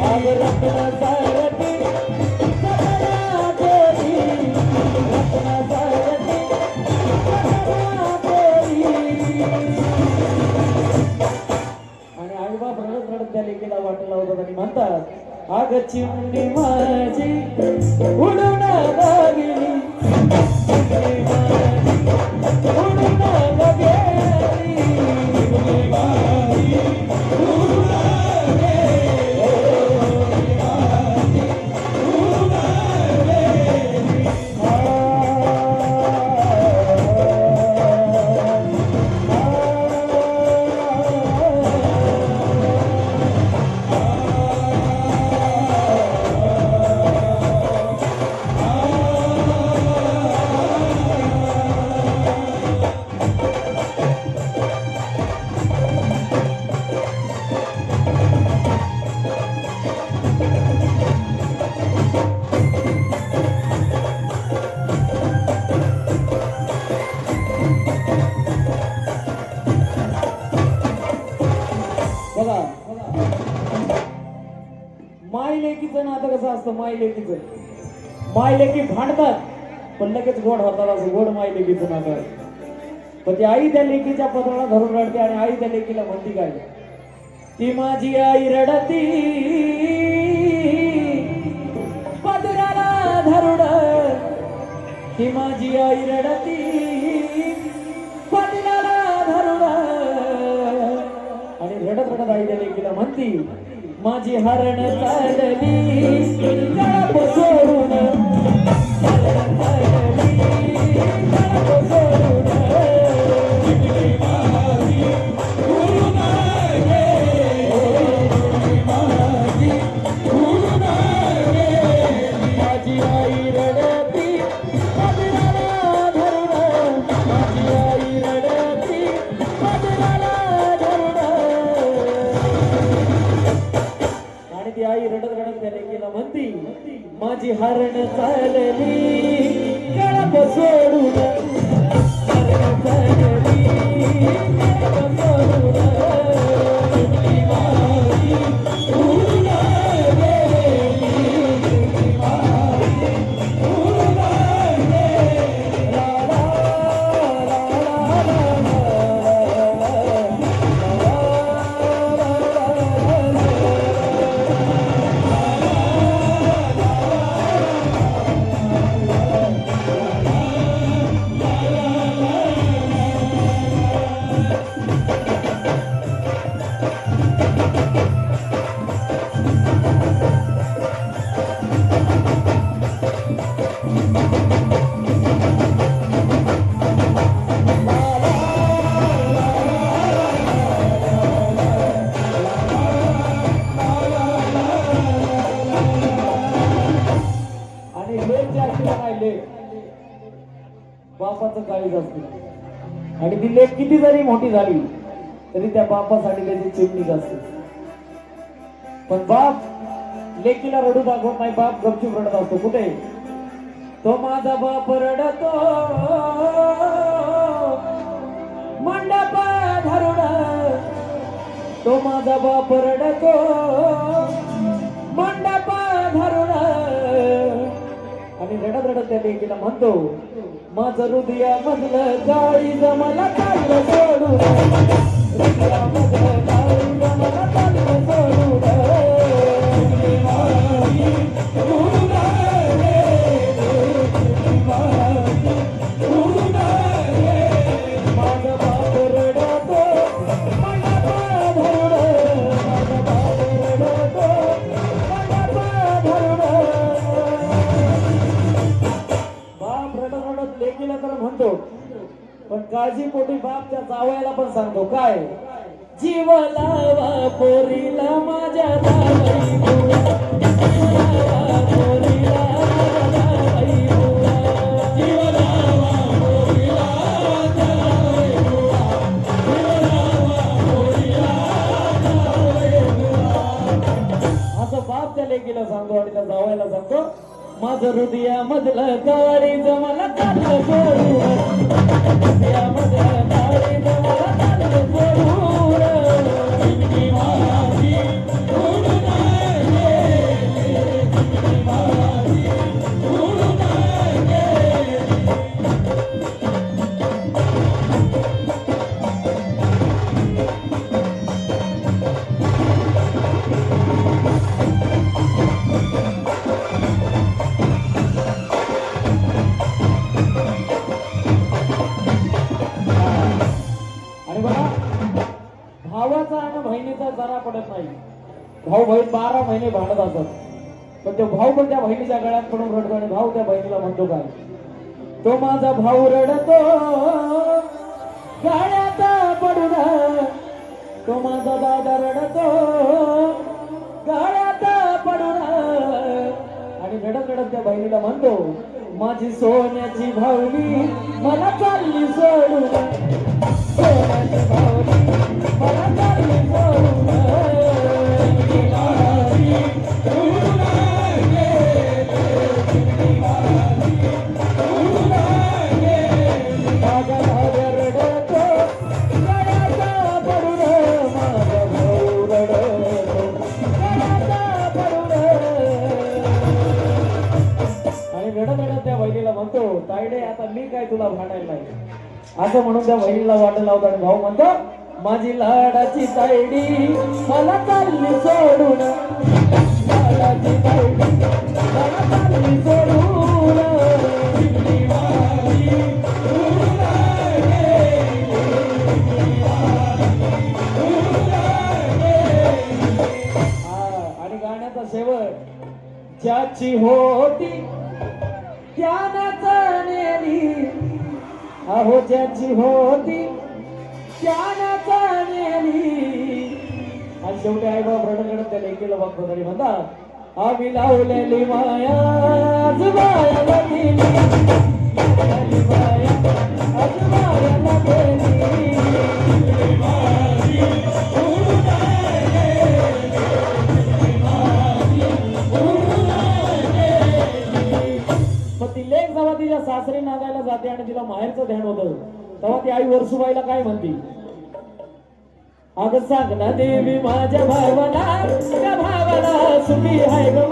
आग रत्न सारथी सपना तेरी रत्न सारथी सपना तेरी. आणि आईबाप रडत रडत त्या लेकीला वाटलं होतं आणि म्हणतात आग चिमणी माझी उडून गेली चिमणी माझी उडून गेली चिमणी माझी उडून बघा माय लेकीचं नातं कसं असतं. माय लेकी भांडतात पण लगेच गोड होतात असं गोड माय लेकीचं नातं आहे. पण ती आई त्या लेकीच्या पत्राला धरून रडते आणि आई त्या लेकीला म्हणती काय ती माझी आई रडती पदराला धरून ती माझी आई रडती पदराला धरून आणि रडत रडत आई त्या लेकीला म्हणती माझी हरण चालली गळप सोडून हरण चालली गळप सोडून चिमणी माझी उडून गेली माझी उडून गेली माझी आई रडती पदराला धरून माझी आई रडती पदराला धरून. आणि ती आई रडत रडत त्या लेकीला म्हणती माझी हरण चालली गळप सोडून हरण चालली गळप सोडून चिमणी माझी उडून गेली चिमणी माझी उडून गेली. ला ला ला ला बापाचं काळीज असते आणि ती लेक किती जरी मोठी झाली तरी त्या बापासाठी त्याची चिमणीच असते. पण बाप लेकीला रडू दाखवत नाही. बाप गपचूप रडत असतो. कुठे तो माझा बाप रडतो मंडपा धरून तो माझा बाप रडतो मंडपा धरून आणि रडत रडत त्या लेकीला म्हणतो माझं हृदयामधलं काळीज मला चाललं सोडून हृदयामधलं काळीज मला चाललं सोडून चिमणी माझी उडून गेली चिमणी माझी उडून गेली माझा बाप रडतो मंडपा धरून माझा बाप रडतो मंडपा धरून. बाप रडत रडत लेकीला तर म्हणतो पण काळजीपोटी बाप त्या जावयाला पण सांगतो काय जीव लावा पोरीला माझ्या जावई बुवा जीव लावा पोरीला माझ्या जावई बुवा जीव लावा पोरीला जावई बुवा जीव लावा पोरीला जावई बुवा असं बाप त्या लेकीला सांगतो आणि त्या जावयाला सांगतो माझं हृदयामधलं काळीज मला चाललं सोडून हृदयामधलं काळीज मला चाललं सोडून चिमणी माझी उडून गेली सापडत नाही. भाऊ बहीण 12 महिने भांडत असत, पण तो भाऊ पण त्या बहिणीच्या गळ्यात पडून रडतो आणि भाऊ त्या बहिणीला म्हणतो काय, तो माझा भाऊ रडतो गळ्यात पडून, तो माझा दादा रडतो गळ्यात पडून, आणि रडत रडत त्या बहिणीला म्हणतो, माझी सोन्याची भावली मला चालली सोडून, सोन्याची भावली मला चालली सोडून. माझा भाऊ रडतो गळ्यात पडून, माझा भाऊ रडतो गळ्यात पडून. आणि रडत रडत त्या बहिणीला म्हणतो, तायडे आता मी काय तुला भांडायला नाही, असं म्हणून त्या बहिणीला वाट लावतो. आणि भाऊ म्हणतो, माझी लाडाची तायडी मला चालली सोडून, लाडाची तायडी मला चालली सोडून. आणि गाण्याचा शेवट, ज्याची होती त्यानंच नेली, अहो ज्याची होती त्यानंच नेली. आणि शेवटी आई बाप रडत रडत त्या लेकीला बघतो तरी म्हणतात, आम्ही लावलेली माया आजोबाला दिली, लावलेली माया आजोबाला दिली. मग ती लेक जेव्हा तिच्या सासरी नागायला जाते आणि तिला माहेरचं ध्यान होतं, तेव्हा ती आई वरसुबाईला काय म्हणते, अगं सांग ना देवी माझ्या भावाला, त्या भावाला सुखी आहे ग